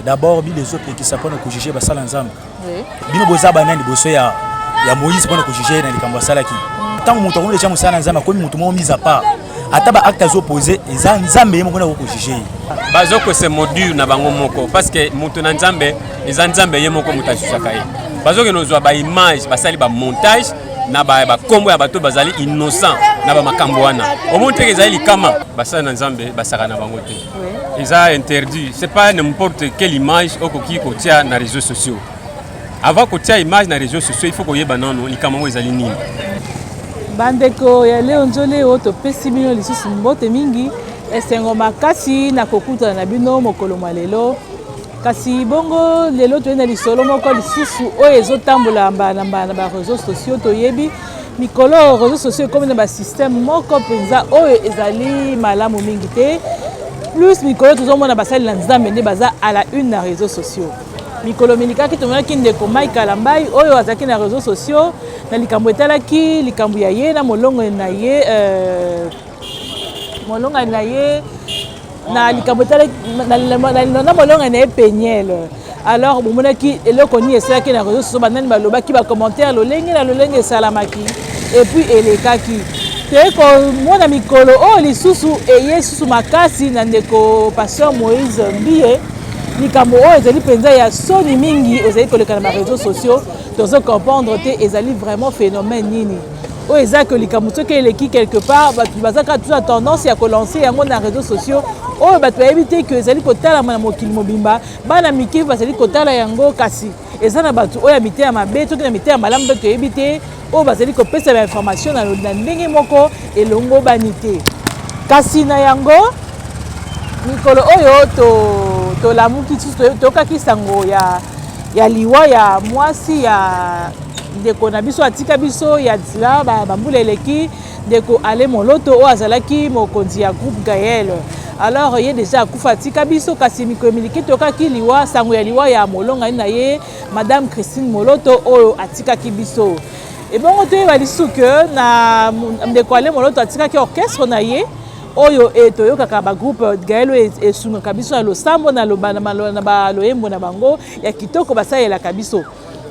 D'abord, les autres qui s'apprennent à juger basal ensemble. Bino boza banani boso ya Moïse pour nous juger dans les cambasala qui. Tant que mutu les gens musala ensemble comme mutu mo mise à part. Ataba acte opposé eza nzambe mo ko juger. Bazoko c'est module na bango moko parce que mutu na nzambe eza nzambe ye moko mutashisaka ye. Bazoko nozwa ba image basali ba montage na ba kombo ya bato bazali innocent na ba makambo wana. Omonte ke ezali kama basala na nzambe basaka na bango te. Ils ont interdit, ce n'est pas n'importe quelle image qui contient dans les réseaux sociaux. Avant qu'on ait une image dans les réseaux sociaux, il faut qu'on y ait les caméras et les lignes. Bandeko ya leo njole oto pesi bino lisusu mbote mingi esengo makasi na kokuta na bino mokolo malelo kasi bongo lelo to na lisolo moko lisusu oyo ezotambola na ba réseaux sociaux toyebi mikolo réseaux sociaux comme na ba système moko penza oyo ezali malamu mingi te. Plus mikolo tozomona basali na nzambe nde baza à la une na réseaux sociaux. Mikolo milikaki tomonaki ndeko Mike Kalambai oyo azaki na réseaux sociaux na likambo etalaki likambo ya ye na molongo na ye na likambo etalaki na molongo na ye Peniel. Alors bomonaki eloko ni esalaki na réseaux sociaux banani balobaki ba commentaire lolenge na lolenge esalamaki et puis elekaki. Teko mona mikolo o lisusu eye susu makasi na ndeko pasteur Moïse Mbie likambo o ezali penza ya soni mingi ozali koleka na réseaux sociaux tozo comprendre te ezali vraiment phénomène nini o ezaka likambo soki eleki quelque part bazaka toute tendance ya kolancer yango na réseaux sociaux o bato éviter que ezali kotala na mokili mobimba bana miki bazali kotala yango kasi ezana bato o ya mite ya mabe to na mite ya malamu to éviter o bazali kopesa ba information na ndenge moko elongo banité kasi na yango mikolo oyo to lamuki to kaki sango ya liwa ya mwasi ya ndeko na biso atika biso ya dila bambula eleki ndeko ale moloto o azalaki mokonzi ya groupe Gaël. Alors ye déjà akufa atika biso kasi mikolo miliki to kaki liwa sango ya liwa ya molonga na ye madame Christine Moloto oyo atika ki biso. Et bon, on va dire que na ndekole moloto atikaki orchestre na ye oyo etoyo kaka ba groupe Gaël et sunga kabiso na losambo na ba loyembo na bango ya kitoko basayela kabiso.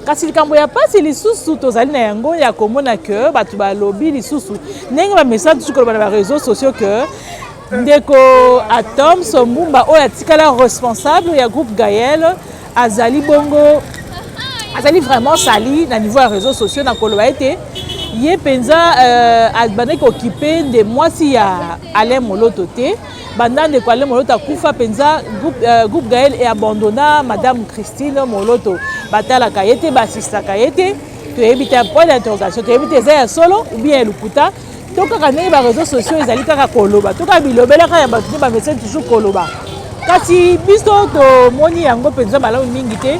Kasi likambo ya pasi lisusu tozali na yango ya komona que batu ba lobby lisusu ndenge ba message sur ba réseaux sociaux que ndeko Atom Sombumba oyo atikala responsable ya groupe Gaël azali bongo azali vraiment sali na niveau ya réseaux sociaux na koloba ete ye penza bandaki occupé de mwasi ya Alain Moloto te banda ndeko Alain Moloto akufa penza groupe Gaël et abandonna madame Christine Moloto batalaka ye te basistaka ye te toyebi te point d'interrogation toyebi te eza ya solo ou bien elukuta to kaka ndenge ba réseaux sociaux ezali kaka koloba to kaka bilobelaka ya bato te bamesani toujours koloba kasi biso tomoni yango penza malamu mingi te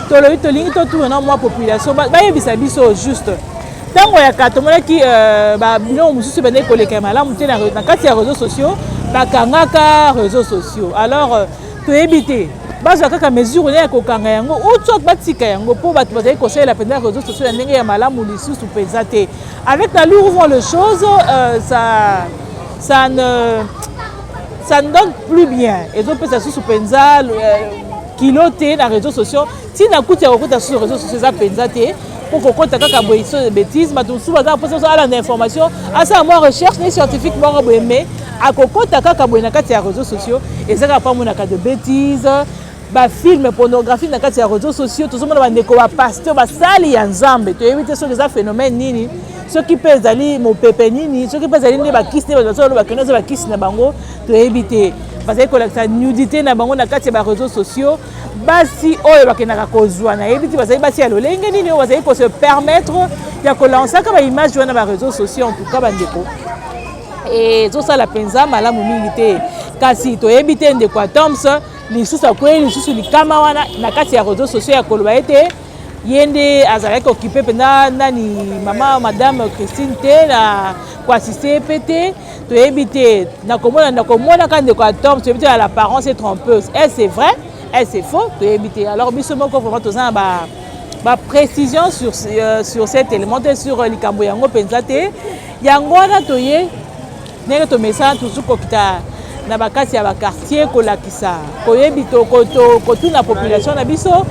toloyi tolingi totourna mwa population bayebisa biso juste ntango ya ka tomonaki biloko mosusu bandeki koleka malamu te na kati ya réseaux sociaux bakangaka réseaux sociaux. Alors toyebi te bazwa kaka mesure ne ya kokanga yango ou batika yango mpo bato bazali kosalela mpenza réseaux sociaux na ndenge ya malamu lisusu mpenza te. Avec la lourde vont les choses ça ne donne plus bien ezopesa susu mpenza kilo te na réseaux sociaux si na kuti ya kokota sur réseaux sociaux eza mpenza te po kokota kaka boye so de bêtise bato mosusu baza mposa so alanda information asala mwa recherche ne scientifique moko boye me akokota kaka boye na kati ya réseaux sociaux ezaka mpo amonaka de bêtise bafilme pornographie na kati ya réseaux sociaux tozomona bandeko bapaster basali ya nzambe toyebi te soki eza phénomène nini soki mpe ezali mopepe nini soki mpe ezali nde bakisi nde bato bakende oza bakisi na bango toyebi te bazali kolakisa nudité na bango na kati ya baréseaux sociaux basi oyo bakendaka kozwa nayebi te bazali basi ya lolenge nini oyo bazali kose permettre ya kolansaka baimage wana baréseaux sociaux en tout cas bandeko ezosala mpenza malamu mingi te kasi toyebi te ndeko ya Toms lisusu akwei lisusu likama wana na kati ya réseaux sociaux ya koloba ete ye nde azalaki occupé mpenza nani mama madame Christine te na koassiste pe te toyebi te nakomona ka ndeko ya Toms toyebi te l'apparence est trompeuse est c'est vrai est c'est faux toyebi te. Alors biso moko vraiment toza na précision sur cet élément te sur likambo yango mpenza te yango wana toye ndenge tomesana toujours kokita na bakati ya ba quartier kolakisa koyebi to kotuna population na biso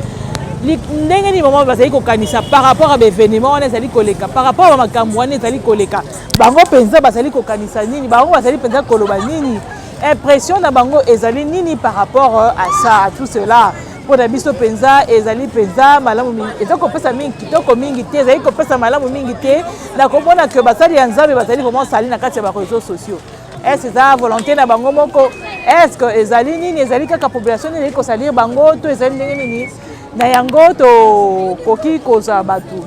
ndenge ni moment bazali kokanisa par rapport à l'événement on ezali koleka par rapport à makambo wana ezali koleka bango penza bazali kokanisa nini bango bazali penza koloba nini impression na bango ezali nini par rapport à ça à tout cela pour na biso penza ezali penza malamu mingi ezako pesa mingi kitoko mingi te ezali kopesa malamu mingi te na komona que basali ya nzambe bazali vraiment sali na kati ya ba réseaux sociaux. Est-ce que ça volonté na bango moko est-ce que ezali nini ezali kaka population ezali ko salir bango to ezali ndenge nini na yango to koki koza batu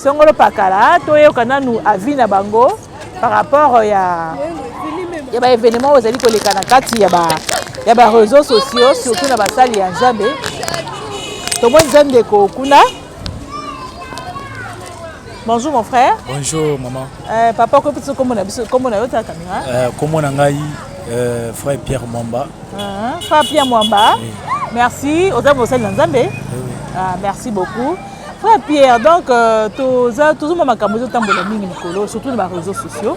songolo pakala to yokana nu avis na bango par rapport ya ba événement ezali koleka na kati ya ba réseaux sociaux surtout na basali ya nzambe to mo nzambe ko kuna. Bonjour mon frère. Bonjour maman. Papa, comment on a eu ta caméra? Comment on a eu frère Pierre Mwamba. Frère Pierre Mwamba. Oui. Merci. Au revoir, c'est Nzambe. Merci beaucoup. Frère Pierre, donc, toujours ma caméra tambola mingi nikolo, surtout dans les réseaux sociaux.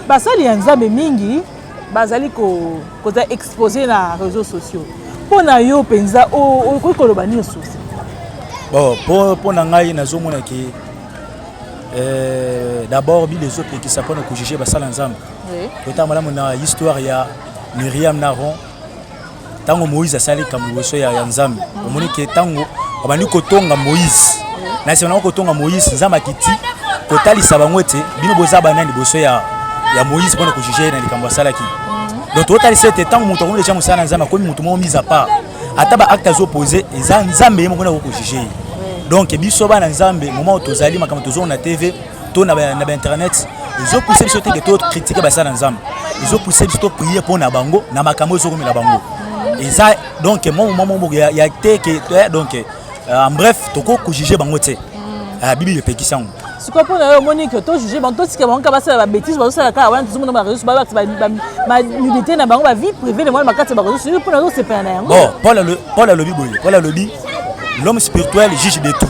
Basali Nzambe mingi, basali ko exposé dans les réseaux sociaux. Pour na yo penza o ko kolobani souci. Bon, pour nangai nazomona ki d'abord les autres qui s'appellent pour juger basala nzambe. Oui. Notamment na histoire ya Myriam Naron. Tango Moïse asali kamuboso ya nzambe. Omoni ke tango abandi kotonga Moïse. Na sema kotonga Moïse nzamba kiti kotalisa bangwete bino bozaba nani boso ya Moïse pour juger na likambo sala ki. Donc totalisa te tango muto ko deja musala nzamba ko muto mo mise à part. Ataba actes opposés eza nzambe yemo kona ko juger. Donc biso bana nzambe moment tozali makama tozo na TV to na internet ils ont poussé biso te que critiquer basala nzambe ils ont poussé biso prier pour na bango na makamo zo komela bango et ça donc moment ya te que donc en bref toko ko juger bango te bibi epekisa ngo siko pour na Monique to juger bango to tika bango basala ba bêtise basala ka wana tuzo na réseaux ba nudité na bango ba vie privée de moi makati ba réseaux pour na zo c'est pas na yango bon Paul a lobby l'homme spirituel juge de tout.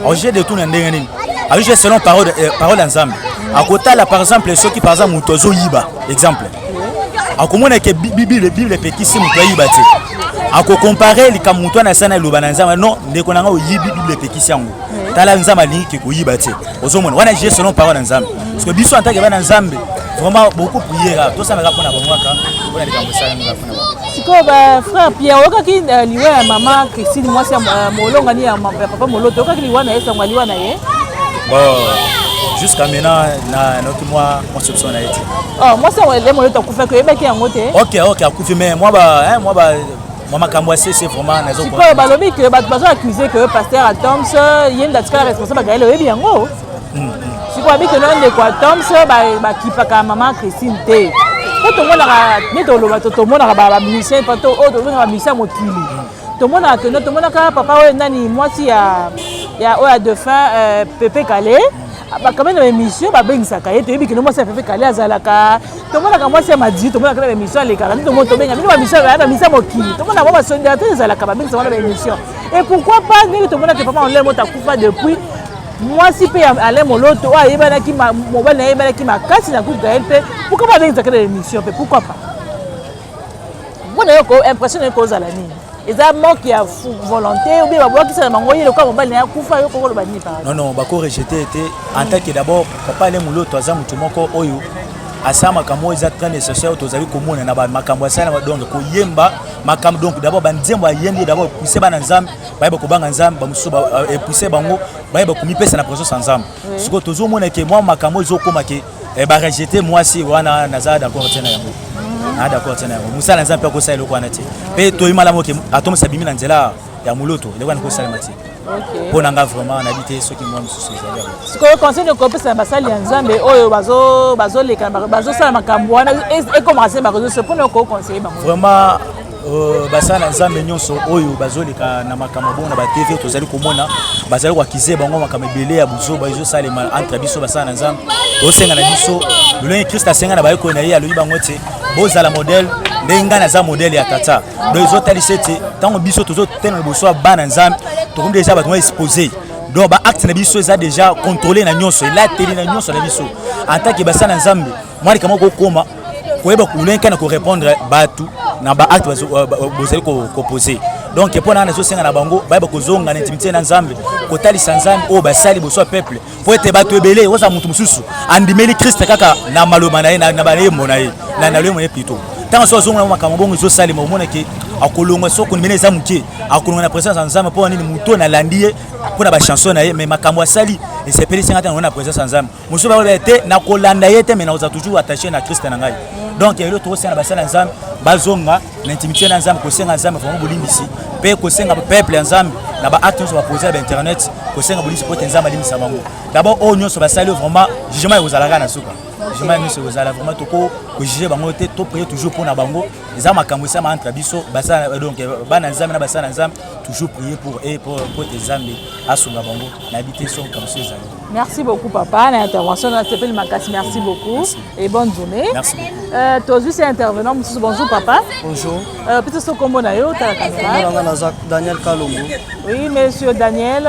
On juge de tout dans les gens. On juge selon parole ensemble. À côté là par exemple ceux qui par exemple mutozo yiba exemple. À comment que Bible pekisi mutozo yiba te. À comparer les kamuto na sana loba na nzamba non ndeko nanga yibi Bible pekisi yango. Tala nzamba li ke ko yiba te. Ozomona wana juge selon parole ensemble. Parce que biso en tant que bana nzambe vraiment beaucoup prier to ça na pona bamwaka pona likambo sala nga pona. Siko ba frère Pierre okaki liwa ya mama Christine mwasi ya molonga ni ya papa moloto okaki liwa na yesa liwa na ye. Bon jusqu'à maintenant na notre moi soupçon na été. Oh moi ça le moloto kufa ko yebaki yango te. OK akufi mais moi makambo c'est vraiment nazo. Siko ba lobi que ba bazo accuser que pasteur Atoms yenda tika responsable gaël oyebi yango. Siko abi que non de quoi Atoms ba kipaka mama Christine te. Quand tout le monde a mis dans le tout le monde a ba musicien pas tout autre monde a musicien motili tout le monde a que tout le monde a papa ouais nani moi si ya oya de fin Pépé Calé ba quand même dans émission ba bengisa kaye to yebi que moi c'est Pépé Calé azalaka tout le monde a moi c'est madi tout le monde a émission les 40 tout le monde to benga ba musicien ba musicien mokili tout le monde a ba solidarité azalaka ba bengisa ba émission et pourquoi pas tout le monde a que papa on l'aime ta kufa depuis moi si pe aller moloto a yebana ki mobile na yebana ki makasi na coupe gaël pe pourquoi pas avec cette émission pe pourquoi pas bon yo impressionné cause à la nini et ça manque ya volonté ou bien ba ki ça mangoye le quoi mobile na kufa yo ko lo bani par non ba ko rejeter était en tant que d'abord papa aller moloto aza mutu moko oyo asama kamo eza très nécessaire tozali komona na ba makambo asana donc ko yemba makambo donc d'abord banzembo ayembi d'abord pousser bana nzambe ba ko banga nzambe ba musuba et pousser bango ba komi pesa na présence nzambe siko tozo mona ke moi makambo ezokoma ke ba rejeter moi si wana naza d'accord tena yango d'accord tena yango musala nzambe ko sa eloko wana te pe to imala moke atomo sabimi na nzela ya moloto eloko wana ko sala mati. OK. Pour nanga vraiment na habiter ceux qui moi mususu ezali. Siko conseil de kopesa basali ya nzambe oyo bazo leka bazo sala makambo wana et commencer ba réseau pour nous conseiller bango. Vraiment basala nzambe nyonso oyo bazoleka na makambo bona ba TV tozali komona bazali kwa kize bango makambo ebele ya buzo bazo salema entre biso basala nzambe tosenga na biso lolenge Christ asenga na bayeko na ye aloyi bango te bozala modèle ndenga na za modèle ya tata donc ezotali te tango biso tozotena boso bana nzambe tokomi déjà bato exposé donc ba acte na biso eza déjà contrôlé na nyonso ela teli na nyonso na biso en tant que basala nzambe moi kama ko koma koyeba kulenka na ko répondre batu na ba acte bozali ko poser. Donc pour na zo senga na bango ba kozonga na intimité na Nzambe kotalisa Nzambe o basali boso peuple po ete bato ebele oza mutu mususu andimeli Christ kaka na maloma na ye na balembo na ye na lemo ye plutôt tant so zonga na makambo bongo zo sali mo mona ke akolongwa so ko nimene za muke akolongwa na présence ya Nzambe po nini muto na landie po na ba chanson na ye mais makambo asali et c'est peli senga na présence ya Nzambe muso ba ete na kolanda ye te mais na oza toujours attaché na Christ na ngai. Donc il y a l'autre aussi na basala Nzambe bazonga na intimité na Nzambe ko senga Nzambe vraiment bolimbisi pe ko senga peuple ya Nzambe na ba acte so ba poser ba internet ko senga bolisi po Nzambe limisa bango. D'abord o nyonso basali vraiment jugement ya ozalaka na suka. Jugement nyonso ozala vraiment toko ko juger bango te to prier toujours pour na bango. Eza makambo sa ma entre biso basala donc bana Nzambe na basala Nzambe toujours prier pour Nzambe asunga bango na habiter son comme ça. Merci beaucoup papa, l'intervention dans cette Makassi, merci beaucoup. Merci. Et bonne journée. Merci. Toi aussi intervenant, bonjour papa. Bonjour. Peut-être ce combo na yo ta caméra. Daniel Kalongo. Oui, monsieur Daniel,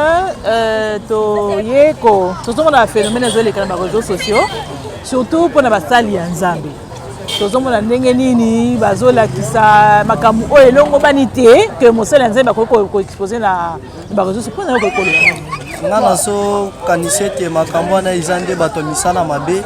to yeko. Surtout on a phénomène sur les réseaux sociaux, surtout pour na basali ya Nzambe. Tozomona ndenge nini bazolakisa makambo oyo elongo banité que mosala Nzambe ko exposer na ba réseaux sociaux na ko ngana so kanisete makambo na izande bato misala mabe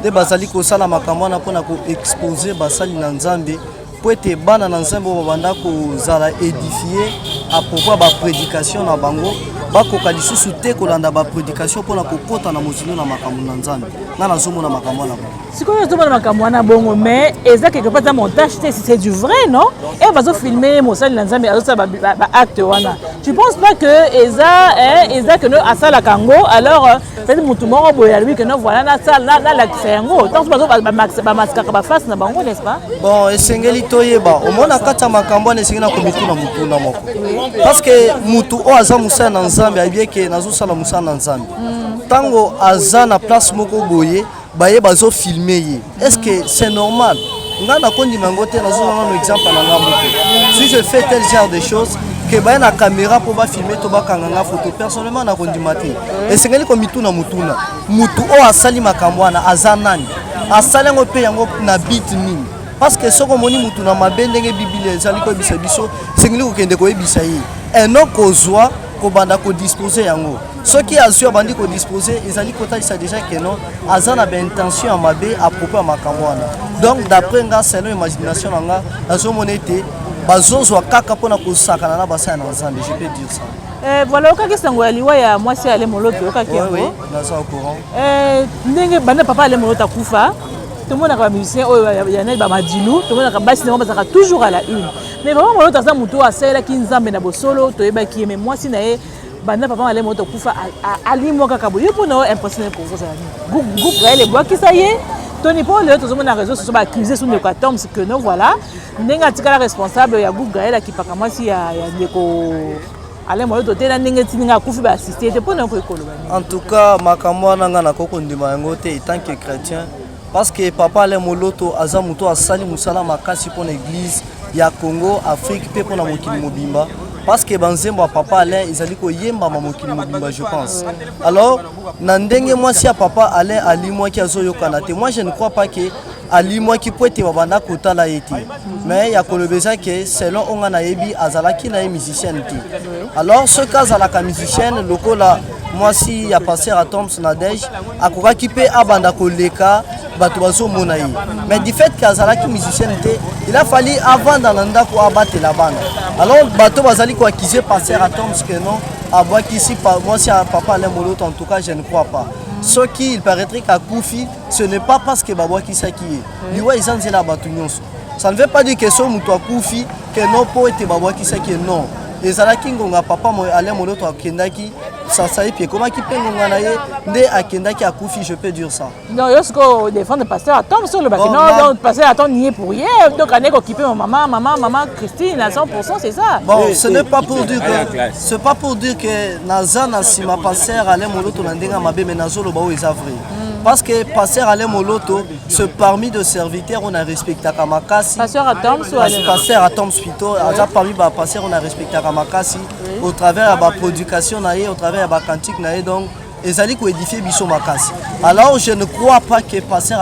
de bazali ko sala makambo na pona ko exposer basali na Nzambe po ete bana na Nzambe babanda ko zala édifier à propos ba prédication na bango bakoka lisusu te kolanda ba prédication pona ko kota na mozino na makambo na Nzambe ngana so mona makambo na bango sikoyo to mona makambo na bongo mais eza quelque part un montage c'est du vrai non et bazo filmer mosali na Nzambe azo ba acte wana tu penses pas que eza que no asala kango alors peut-être mutu moko boya lui que no voilà na sala na la ksengo tant bazo ba maskaka ba face na bango n'est-ce pas bon esengeli toyeba o mona kata makambo na esengena ko mitu na mutu na moko parce que mutu o aza musala na Nzambe abiye ke nazo sala musala na Nzambe tango aza na place moko boye baye bazo filmer ye est-ce que c'est normal ngana kondi mangote nazo na un exemple na ngambo si je fais tel genre de choses que baye na caméra pour ba filmer to ba kanganga photo personnellement na kondi mati esengeli ko mituna mutuna mutu o asali makambo na azanani asali ngo pe yango na bit nini parce que soko moni mutu na mabendenge biblia ezali ko bisa biso sengeli ko kende ko ebisa ye eno kozwa ko banda ko disposer yango ceux qui azua bandi ko disposer ezali ko talisa déjà que non azana ba intention mabe à propos ya makambo wana donc d'après nga selon imagination nga azo monete bazozwa kaka pona ko sakana na basa na Nzambe je peux dire ça. Voilà oka kisango ya liwa ya mwasi ale moloto oka kiango. Oui, naza au courant. Ndenge banda papa ale moloto kufa. Tout le monde a ba musicien oyo ya net ba madilu, tout le monde a basi na bazaka toujours à la une. Mais vraiment moloto asa muto asela ki Nzambe na bosolo to yeba ki mais mwasi na ye banda papa ale moloto kufa ali mo kaka boyo pona impressionné ko ça. Groupe Gaël bois qui ça y est. Tony Paul les autres na réseaux sociaux ba accuser sur le 14 que non voilà. Ndenga tika la responsable ya groupe Gaël qui paka mwasi ya ndeko ale moloto te na ndenge tininga kufi ba assister te pona ko ekolo. En tout cas makambo na nga na koko ndima yango te tant que chrétien parce que papa ale moloto aza muto asali musala makasi pour l'église ya Congo Afrique pe pour na mokili mobimba parce que banzembo papa ale ezali ko yemba ma mokili mobimba je pense alors na ndenge moi si papa ale ali moi qui azoyokana te moi je ne crois pas que ali moi qui peut être babanda kotala yeti mais ya kolobeza que selon on na yebi azalaki na musicien te alors ce cas à la musicienne lokola moi si ya passer à Toms Nadej akoka ki pe abanda koleka bato bazo mona ye mais du fait qu'azalaki musicien te il a fallu avant dans ndako abattre la bande alors bato bazali ko accuser passer à Toms que non aboa qui si moi si papa le moloto en tout cas je ne crois pas ce qui il paraîtrait qu'à Koufi ce n'est pas parce que baboa qui ça qui est liwa izanzela bato nyonso ça ne veut pas dire que so muto akufi que non po ete baboa qui ça qui est non ezalaki ngonga papa mo ale moloto akendaki ça y est comment qui pengonga na ye nde akendaki akufi je peux dire ça non yosko défendre pasteur attends sur le bateau non pasteur attends nier pour rien donc ané occuper maman Christine à 100% c'est ça bon ce n'est pas pour dire que c'est pas pour dire que nazana si ma pasteur ale moloto na ndenga mabe mais nazolo ba o ezavre parce que pasteur ale moloto ce parmi de serviteurs on a respecté Kamakasi pasteur Atoms plutôt a parmi ba pasteur on a respecté Kamakasi au travers de la prédication na ye au travers de la cantique na ye donc ezali koédifier biso makasi. Alors je ne crois pas que pasteur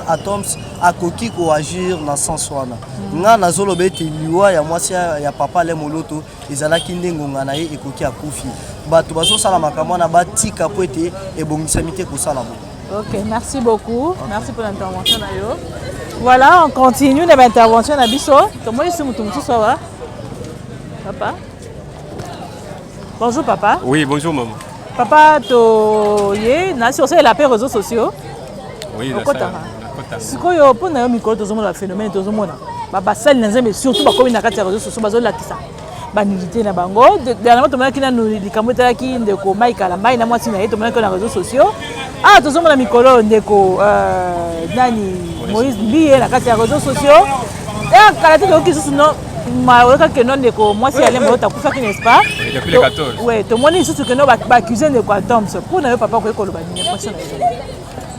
Atoms akoki koagir na sens wana. Nga nazoloba ete liwa ya mwasi ya papa ale moloto ezalaki ndengonga na ye ekoki akufi. Bato bazosala makambo na batika po ete ebongisami te kosala bo. Ok, merci beaucoup. Merci pour l'intervention d'ailleurs. Voilà, on continue l'intervention à Bisso. Comment est-ce que vous ça va? Papa? Bonjour papa. Oui, bonjour maman. Papa, tu es sur les réseaux sociaux. Oui, c'est quoi pour nous micro le phénomène de monde. Papa, ça mais surtout comme na kati réseaux sociaux bazo lakisa. Banilité na bango. Dernièrement tu m'as dit que nous les camotela qui ndeko Mike la mai na moi sina tu m'as dit que na réseaux sociaux. Ah, tu sommes na mikolo ndeko nani Moïse Bié na kati réseaux sociaux. Et kalati ko kisu non maoka que non ndeko moi si aller mota kufa ki n'est-ce pas? Depuis le 14. Ouais, tout le monde surtout que non ba accuser ndeko Atoms. Pour na papa ko ekolo ba ni impression.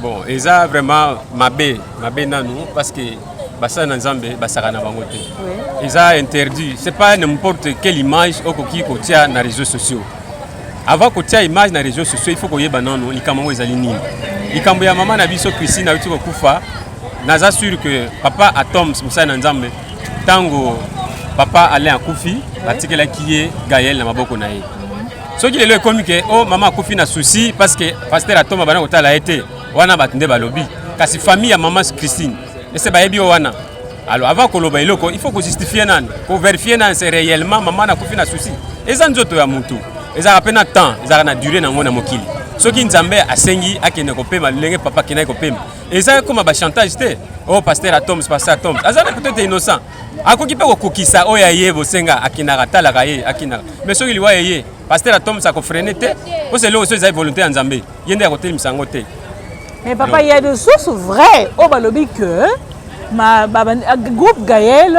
Bon, eza vraiment mabe nanu parce que basa na Nzambe basaka na bango te. Eza interdit, c'est pas n'importe quelle image okoki ko tia na réseaux sociaux. Avant ko tia image na réseaux sociaux, il faut ko yeba nanu likambo ezali nini. Likambo ya mama na biso Christine auti ko kufa. Naza sûr que papa Atoms musa na Nzambe tango papa allait en Koufi, batikela kiye Gaël na maboko na ye. Ce qui est le comique, oh maman Koufi na souci parce que pasteur Atoms bana otala été wana batinde balobi. Kasi famille ya maman Christine. Et c'est baebi wana. Alors avant que loba iloko, il faut que justifier nan, ko vérifier nan c'est réellement maman na Koufi na souci. Eza nzoto ya mutu. Eza apena temps, eza na durée na ngona mokili. Ce qui Nzambe asengi akene ko pema lenge papa kena ko pema. Eza comme ba chantage te. Oh pasteur Atoms, Azana peut-être innocent. Akoki pe ko kokisa oya yebo senga akina katala kaye akina. Mais ce qui lui yé, pasteur Atoms a ko freiner te. O c'est là aussi za volonté en Nzambe. Yende a côté misango te. Mais papa, il y a des sources vraies au Balobi que groupe Gaël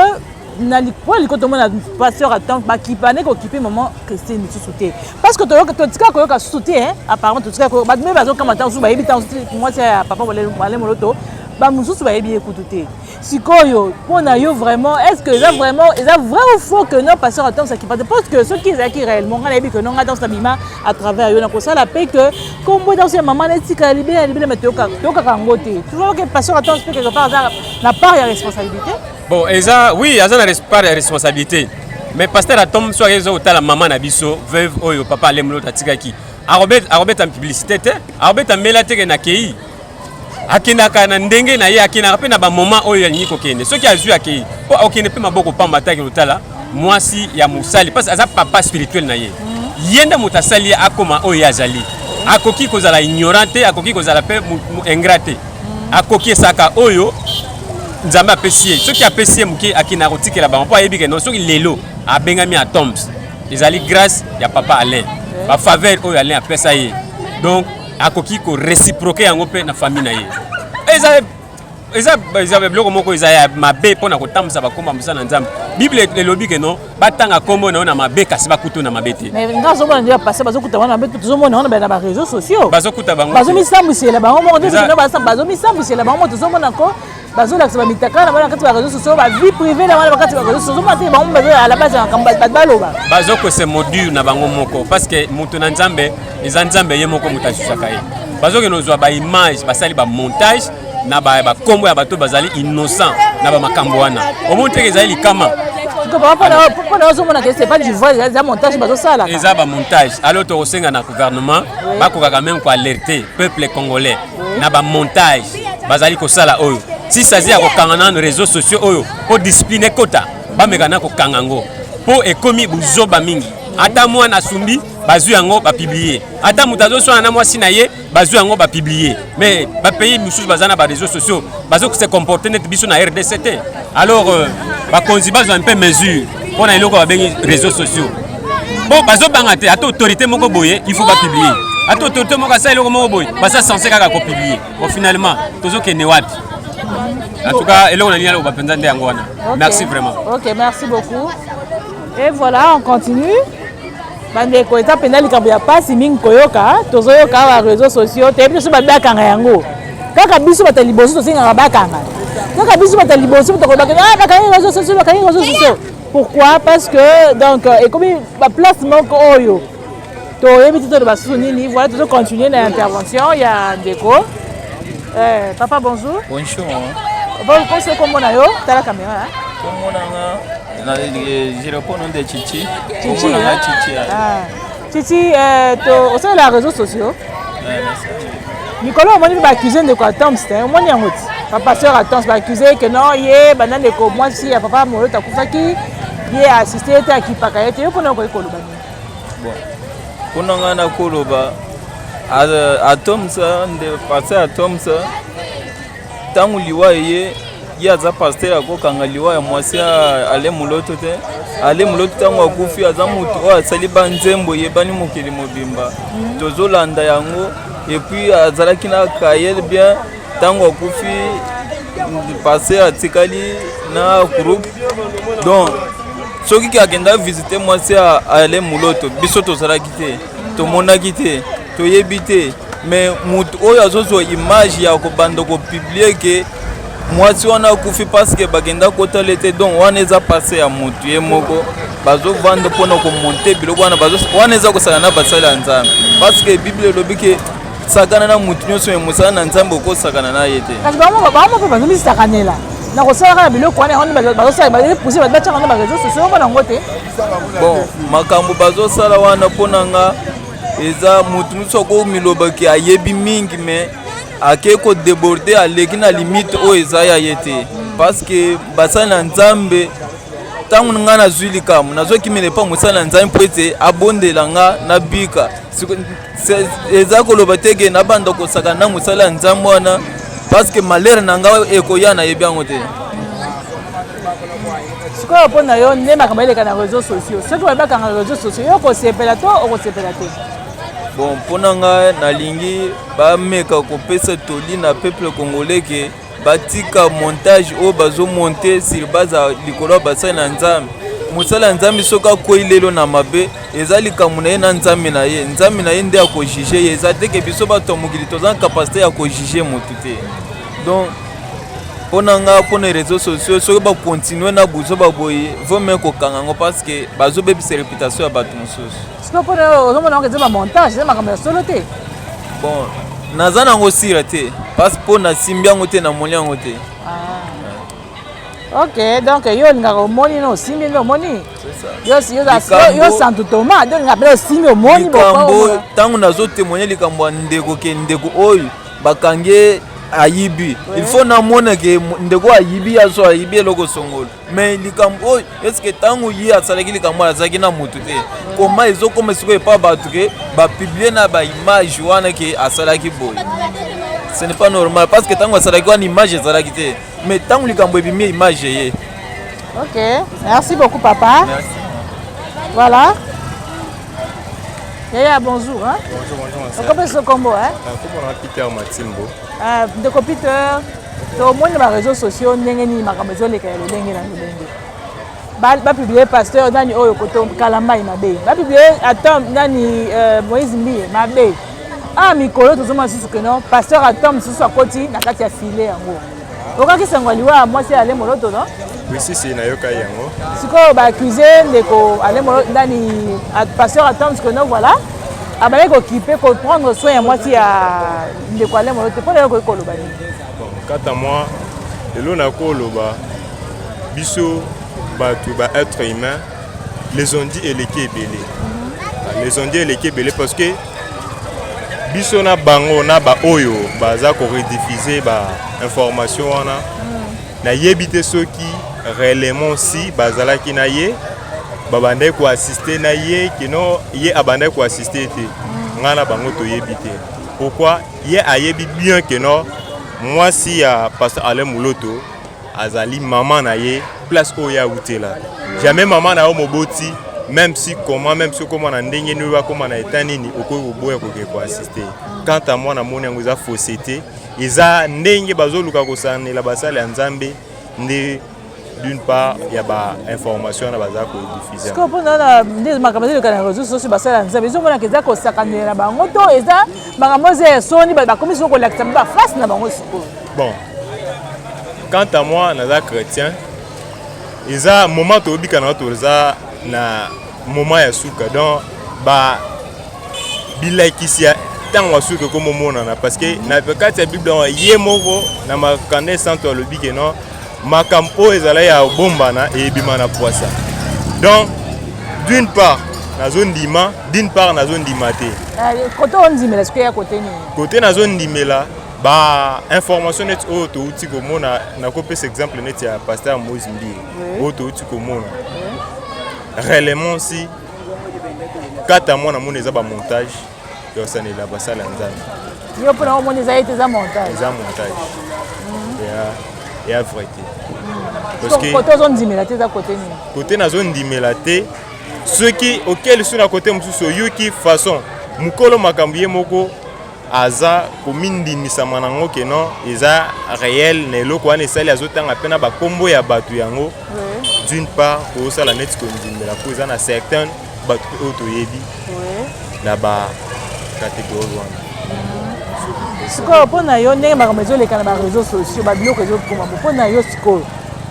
n'a pas le côté de pasteur Atoms qui panait qu'occuper maman Christine Mitsouté. Parce que tu as sauté, apparemment, tu as mais vas-y, comme attends, sous baby, moi c'est papa, aller moloto, bah nous sous baby écouter. Si koyo, pour nayo vraiment, est-ce que là vraiment, est-ce vrai ou faux que non pasteur Atoms qui passe? Parce que ceux qui réellement, on a dit que non, dans sa mima à travers yon a ça la paix que comme moi dans ce maman est-ce qu'elle libère mais tu as toujours que pasteur Atoms quelque part n'a pas de responsabilité. Bon, oui, Eza n'a pas de responsabilité. Mais pasteur Atoms soit réseau la maman na biso, veuve oyo papa lemlo tatikaki. Arobet en publicité, arobet en melate na kei. Akinaka na ndenge na ye akinaka pe na ba moment oyo ya nyiko kende. Ceux qui a vu akei, po okende pe maboko pamba taki lotala, mwasi ya musali parce aza papa spirituel na ye. Yenda mutasali akoma oyo yazali. Akoki kozala ignorante, akoki kozala pe ingrate. Akoki saka oyo Nzambe apprécié. Ceux qui apprécient muki akina rotike la ba on pas yebi que non ceux qui lelo a bengami Atoms. Ezali grâce ya papa Alain. Ba faveur oyo Alain apesa ye. Donc akoki ko réciproquer yango pe na famille na ye. Eza bloko moko eza ya mabe pona kotamsa bakoma musana Nzambe. Bible elobi que non batanga kombo na mabe kasi bakuto na mabete. Mais ngazo mona ndia passer bazokuta wana mabe tuzomona na ba réseaux sociaux. Bazokuta bango. Bazomisa bango mo ndenge na bazomisa bango tuzomona ko bazolakisa bamitaka na bana kati ba réseaux sociaux ba vie privée na bana kati ba réseaux sociaux mate bango bazo à la base ya kamba baloba. Bazoko se module na bango moko parce que mutu na Nzambe eza Nzambe ye moko mutashusaka ye. Bazoko nozwa ba image basali ba montage na ba kombo ya bato bazali innocent na ba makambo wana. Omonte ezali kama c'est pas du vol, c'est un montage bazosala. Eza ba montage. Alors to osenga na gouvernement bakoka quand même ko alerter peuple congolais na ba montage bazali ko sala oyo. Si ça zia ko kangana na réseaux sociaux oyo pour discipliner kota ba mekana ko kangango. Po ekomi buzoba mingi. Ata moi na sumbi bazu yango ba publier. Ata mutazo so na mwasi na ye bazu yango ba publier. Mais ba pays mususu bazana ba réseaux sociaux bazo se comporter net biso na RDCT. Alors ba konzi bazo un peu mesure pour na eloko ba bengi réseaux sociaux. Bon bazo bangate ata autorité moko boye il faut ba publier. Ata autorité moko sa eloko moko boye ba ça censé kaka ko publier. Bon finalement tozo ke ne wapi. En tout cas eloko na liala ba penza nde yango wana. Merci vraiment. OK, merci beaucoup. Et voilà, on continue. Bandeko eta penali kambo ya pasi mingi koyoka, tozoyoka ba réseaux sociaux, te biso ba bakanga yango. Kaka biso bataliboso tosinga bakanga. Kaka biso bataliboso to ko bakanga, bakanga réseaux sociaux. Pourquoi? Parce que donc et comme la place manque oyo. toyebi ti to de basusu nini voilà toujours continuer na intervention ya ndeko papa bonjour bonjour bon conseil comme na yo tala caméra comme on a je réponds au nom de Chichi Chichi Chichi to au sein des réseaux sociaux Nicolas on m'a accusé de quoi Toms on m'a dit papa sœur à Toms accusé que non yé banane de ko moi si papa molo ta kufaki yé assisté à qui pakayete yo pona ko koloba bon pona na koloba à Toms de passer à Toms tangu liwa ye aza pasteur akokanga liwa ya mwasi ale muloto te ale muloto tangu akufi aza mutu oyo asali banzembo yebani mokili mobimba tozolanda yango epuis azalaki na kayel bien tangu akufi pasteur atikali na groupe donc soki ki akenda visiter mwasi ale muloto biso tozalaki te tomonaki te toyebi te mais mutu oyo azozwa image ya kobanda kopublie ke mwasi wana akufi parce que bagenda kotala ete donc wana eza passe ya mutu ye moko bazovanda mpona komonte biloko wana wana eza kosala na basali ya nzambe parce que bible elobi ke sakana na mutu nyonso me mosala na nzambe okosakana na ye te kasi bango mpe bazomisakanela na kosalaka na biloko wana yango bazosala bapouse batiaka na bareseau sociaux ongo nango te bon makambo bazosala wana mpona nga eza mutu mosusu akomilobaki ayebi mingi mais ake ko déborder aleki na limite oyo eza ya ye te parce que basali na nzambe ntango nga nazwi likambo nazokimela epa mosali na nzambe mpo ete abondela nga na bika eza koloba te ke nabanda kosaka na mosali ya nzambe wana parce que malere na nga ekoya nayebi yango te sikoyo mpo na yo nde makambo eleka na réseaux sociaux soki bayebaka na réseaux sociaux yo okosepela to okosepela te bon mpona nga nalingi bameka kopesa toli na peuple congolais ke batika montage oyo bazomonte sur base ya likolo ya basali na nzambe mosali ya nzambe soki akwei lelo na mabe eza likambo na ye na nzambe na ye nde akojuge ye eza te ke biso bato ya mokili toza na kapasité ya kojuge motu te donc mpona nga mpona réseaux sociaux soki bakontinue na buzo baboye vome kokanga yango parce que bazobebisa réputation ya bato mosusu sikoyo mpona ozomona yango eza bamontage eza makambo ya solo te bon naza nango sira te parce mpo nasimbi yango te namoni yango te ok donc yo olingaka omoni na osimbi nde omoni yo santu toma nde olingaka mpena osimbi omoni likambo ntango nazotémoigne likambo ya ndeko ke ndeko oyo bakangi ayibi il faut namona ke ndeko ayibi aso ayibi eloko songolo mais likambo oyo eske ntango ye asalaki likambo azalaki na motu te koma ezokoma sikoyo epa bato ke bapiblie na baimage wana ke asalaki boye ce n'est pas normal parce que ntango asalaki wana image ezalaki te mais ntango likambo ebimi image ye ok merci beaucoup papa merci. Voilà. Yaya, bonjour. Hein? Bonjour. Comment ce combo? Comment Peter Matimbo? De Peter, au moins les réseaux sociaux, n'engeni makamezo les kaya lengi na lengi. Ba publier pasteur nani oyo koto kalamba imabe. Ba publier Atom nani Moïse Mbi mabe. Ah mikolo tozoma susu que non pasteur Atom susu akoti na kati ya filet yango. Okaki sangwaliwa moi c'est aller moloto non? Oui, si na yoka yango. Siko ba accuser ndeko aller moloto nani pasteur Atom que non voilà. Abale ko kipe ko prendre soin ya moi si ya ndeko aller moloto pour le ko koloba ni. Bon, quant à moi, elo na koloba biso batu ba être humain les ont dit eleki ebele. Les ont dit eleki ebele parce que biso na bango na ba oyo baza ko rediffuser ba information wana na yebite soki réellement si bazalaki na ye babandai ko assister na ye kino ye abandai ko assister te ngana bango to yebite pourquoi ye ayebi bien que non moi si ya pasteur Alain Mouloto azali maman na ye place oya utela jamais maman na moboti même si comment na ndenge ni wa comment na etanini okoki boya ko assister quant à moi na moni ngo za fausseté eza ndenge bazoluka kosanela basala ya nzambe nde d'une part il y a ba information na baza ko diffuser ko pona na ndezi makambo zile kana réseaux sociaux basala nzambe zo mona keza ko sakanela bango to eza makambo ze soni ba komisi ko lakisa ba face na bango siko bon quant à moi naza chrétien eza moment to bika na to za na moment ya suka donc ba bilakisi ya ntango asuki komomonana parce que na kati ya bible ye moko na makande santo alobi ke non makambo oyo ezala ya bombana eyebima na poisa. Donc d'une part nazondima, d'une part nazondima te. Côté ondimela ce que ya côté ni. Côté nazondimela ba information net oyo touti komona na kopesa exemple net ya pasteur Moïse Mbie. Oyo touti komona. Réellement si kata mona mona eza ba montage yo sanela basala nzambe. Yo pona mona eza ete za montage. Eza montage. Ya vérité. Parce que côté ondimela te za côté ni. Côté nazondimela te ceux qui auquel sont à côté mususu yoki façon mukolo makambo ye moko aza komindimisa manango ke non eza réel na eloko wana esali azotanga pena bakombo ya bato yango. D'une part pour ça la net kondimela ko eza na certain bato oyo toyebi na ba catégorie wana. Siko pona yo ndenge makambo ezoleka na ba réseaux sociaux ba biloko ezokoma pona yo siko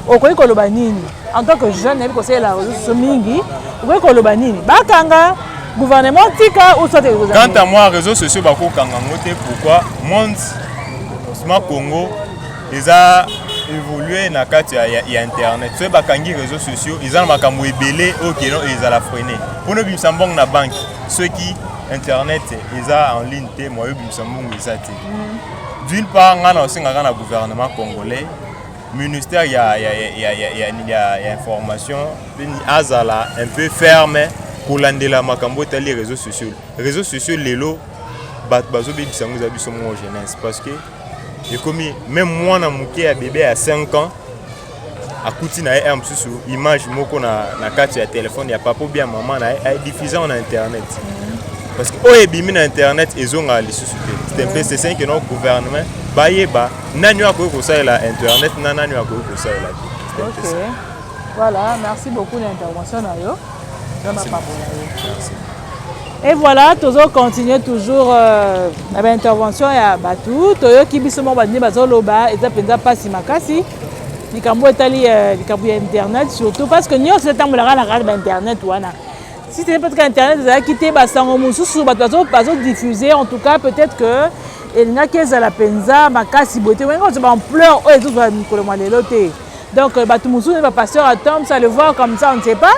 okoki koloba nini en tant que jeune nayebi kosalela réseaux sociaux mingi okoki koloba nini bakanga gouvernement tika ou soit quant à moi réseaux sociaux bakokanga ngo te pourquoi monde sma Congo eza évolué na kati ya internet so bakangi réseaux sociaux ils ont makambo ebele OK non ils la freiner pour no bimsa mbong na banque ceux qui internet eza en ligne te moi bimsa mbong eza te d'une part ngana osenga na gouvernement congolais ministère il y a information azala un peu ferme pour landela makambo tali réseaux sociaux lelo bazo bebisa ngo za biso mo jeunesse parce que et comme même moi na muke ya bébé à 5 ans akuti na am susu image moko na kati ya téléphone ya papa bien maman na diffuser en internet parce que oye bimi na internet ezonga lisusu te c'est un peu c'est ça que notre gouvernement bayeba nani akoki kosalela internet nani akoki kosalela te. OK. Voilà, merci beaucoup l'intervention na yo. Et voilà, toujours continuer toujours l'intervention ya batu toyo kibiso mo bandi bazoloba eza penza pasi makasi likambo etali likambo ya internet surtout parce que nyo c'est tant la radio internet wana si c'est parce que internet za quitté basango mususu bazo diffuser en tout cas peut-être que il n'a que za la penza makasi boté wengo c'est en pleurs oh ezo za mikolo malelo te donc batu mususu va passer à Tom ça le voir comme ça on ne sait pas.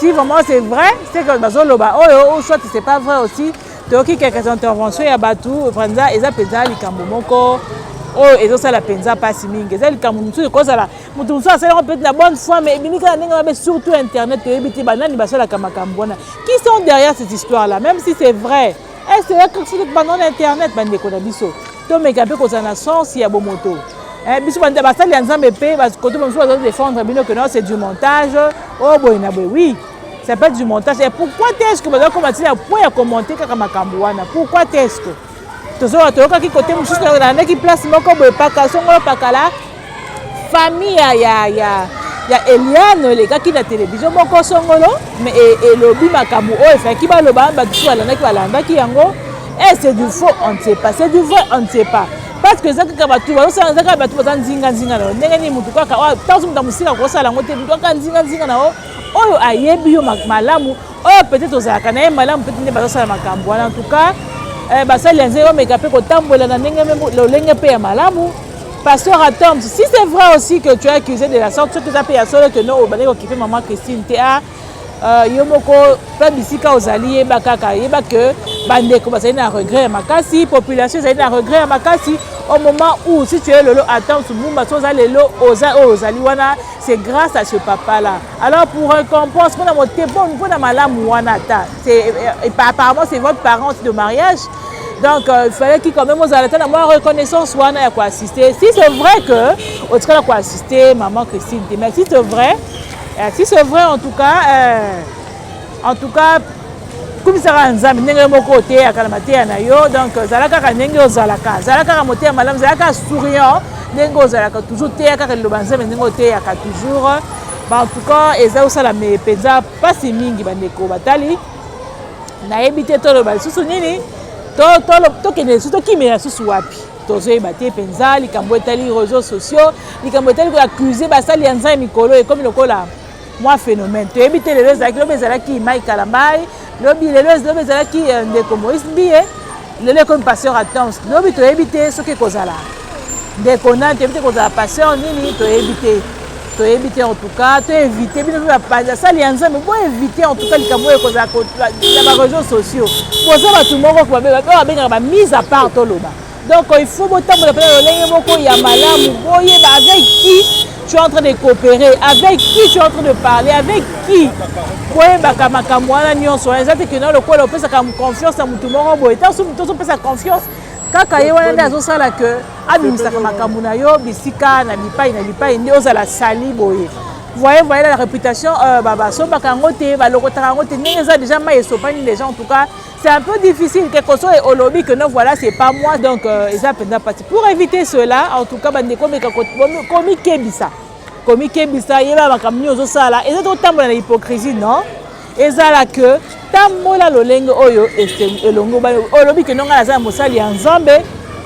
Si vraiment c'est vrai, c'est que bazoloba oh soit c'est pas vrai aussi. Toki quelques interventions ya batu franza eza penza likambo moko oh ezo sala penza pasi mingi eza likambo mutu ko sala mutu mutu asala peut-être la bonne foi mais binika ninga mais surtout internet ebiti banani basala kamakambo na qui sont derrière cette histoire là même si c'est vrai est-ce que c'est quelque chose pendant internet bande ko na biso to meka pe ko sana sens ya bomoto biso bande basali ya nzambe pe parce que tout le monde doit défendre bino que non c'est du montage oh boy na boy oui ça peut être du montage et pourquoi est-ce que vous commencez à point commenter comme makambo wana pourquoi est-ce que tozo toka ki côté mususu na ki place moko boy paka songo paka la famille ya Eliane les gars qui na télévision moko songolo mais et lobi makambo o fait ki ba loba ba tu ala na ki balanda ki yango et c'est du faux on ne sait pas c'est du vrai on ne sait pas parce que zaka batu ba ça zaka batu ba nzinga na ndenge ni mutu kaka tazo mutamusika ko sala ngote mutu kaka nzinga na oyo ayebi yo malamu oyo peut-être ozalaka na ye malamu peut-être nde bazosala makambo wana en tout cas basali ya nzela omeka mpe kotambola na ndenge lolenge mpe ya malamu pasteur Atom si c'est vrai aussi que tu es accusé de la sorte soki eza mpe ya solo que no obandeki okipe maman Christine te yo moko mpe bisika ozali yeba kaka yeba ke bandeko bazali na regret ya makasi population ezali na regret ya makasi au moment où si tu es lolo Atom Sumumba soza lelo ozali wana c'est grâce à ce papa là alors pour récompense pour na motepo pour na malamu wana ta c'est apparemment c'est votre parent de mariage donc il fallait qu'il quand même aux alertes na reconnaissance wana ya quoi assister si c'est vrai que au cas quoi assister maman Christine mais si c'est vrai en tout cas komisaka nzambe ndenge moko te akala mateya na yo donc zalaka ka ndenge ozalaka zalaka ka moteya malamu zalaka souriant ndenge ozalaka toujours te kaka liloba nzambe ndenge oteyaka toujours en tout cas eza osala penza pasi mingi bandeko batali nayebi te toloba lisusu nini tokende lisusu tokimela lisusu wapi tozoyeba te penza likambo etali réseaux sociaux likambo etali koaccuse basali ya nzambe mikolo ekomi lokola moi phénomène toyebi te lelo ezalaki lobi ezalaki Mai Kalambai lobi lelo ezalaki ndeko Moïse Mbiye lelo comme pasteur à temps lobi toyebi te soki ekozala ndeko na toyebi te kozala pasteur nini toyebi te en tout cas toyevite bino basali ya nzambe boyevite en tout cas likambo oyo ekozala na baréseaux sociaux boza bato moko babengaka bamise à part toloba donc il faut botambola mpena lolenge moko ya malamu boyeba avec qui tu es en train de coopérer, avec qui tu es en train de parler, avec qui boyebaka makambo wana nyonso eza te ke na lokola opesaka confiance na mutu moko boye ntanso mutu ozopesa confiance kaka ye wana nde azosala ke abimisaka makambo na yo bisika na bipai nde ozala sali boye voyez la réputation basombaka yango te balokotaka yango te ndenge eza déjà mai esopani déjà en tout cas c'est un peu difficile quelque chose et olobi que non voilà c'est pas moi donc eza penda parti pour éviter cela en tout cas bandeko meka komi kebisa yeba makambo nyonso osala eza totambola na hypocrisie non ezala que tambola lolenge oyo elongo olobi que nonga naza mosali ya nzambe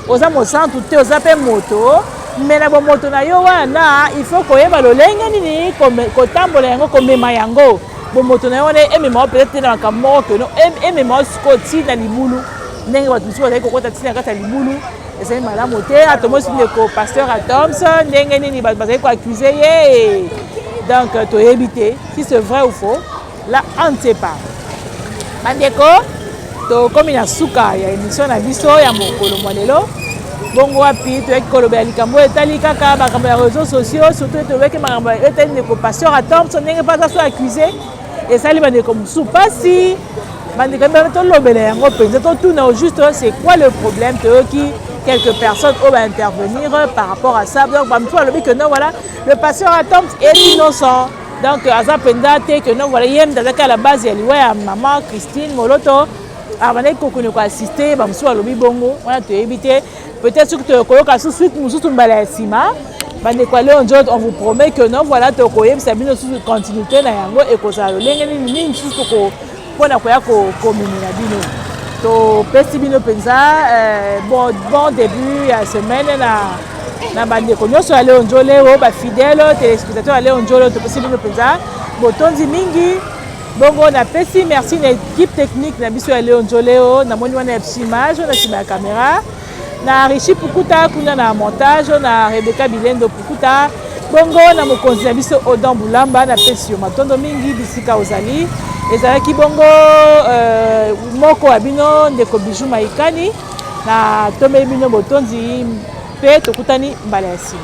oza mosantu te oza mpe moto mais na bomoto na yo wana il faut koyeba lolenge nini kotambola yango komema yango bomoto na yo wana emema peut-être na makambo moko ke no emema siko ntina libulu ndenge bato mosusu bazali kokota ntina kati ya libulu ezali malamu te atomosi ndeko pasteur atoms ndenge nini bato bazali koaccuse ye donc toyebi te si c'est vrai ou faux là on ne sait pas bandeko tokomi na suka ya émission na biso ya mokolo mwa lelo bongo wapi toyaki kolobela likambo etali kaka makambo ya réseaux sociaux surtout toyaki makambo etali ndeko pasteur atoms ndenge mpe aza so accuse esali bandeko mosusu mpasi bandeko mpe tolobela yango mpenza totuna au juste c'est quoi le problème toyoki quelques personnes oyo baintervenir par rapport à ça donc bamosusu balobi que non voilà le pasteur atoms est innocent donc aza mpenza te que non voilà ye mde azaki à la base ya liwa ya mama Christine Moloto abandaki kokende koassiste bamosusu balobi bongo wana toyebi te peut-être soki tokoyoka suite mosusu mbala ya nsima bandeko ya Léon Njod on vous promet que non voilà tokoyebisa bino susu continuité na yango ekozala lolenge nini nini susu mpona koya komemela bino topesi bino mpenza bon début ya semaine na bandeko nyonso ya Léon Njod leo bafidèle téléspectateur ya Léon Njod topesi bino mpenza botondi mingi bongo napesi merci na équipe technique na biso ya Léon Njod leo namoni wana ya image na nsima ya caméra na Richi Pukuta kuna na montage na Rebecca Bilendo Pukuta bongo na mokonzi na biso Odan Bulamba na pesi yo matondo mingi bisika ozali ezalaki bongo moko ya bino ndeko Bijou Maikani na tomeli bino botonzi mpe tokutani mbala ya nsima.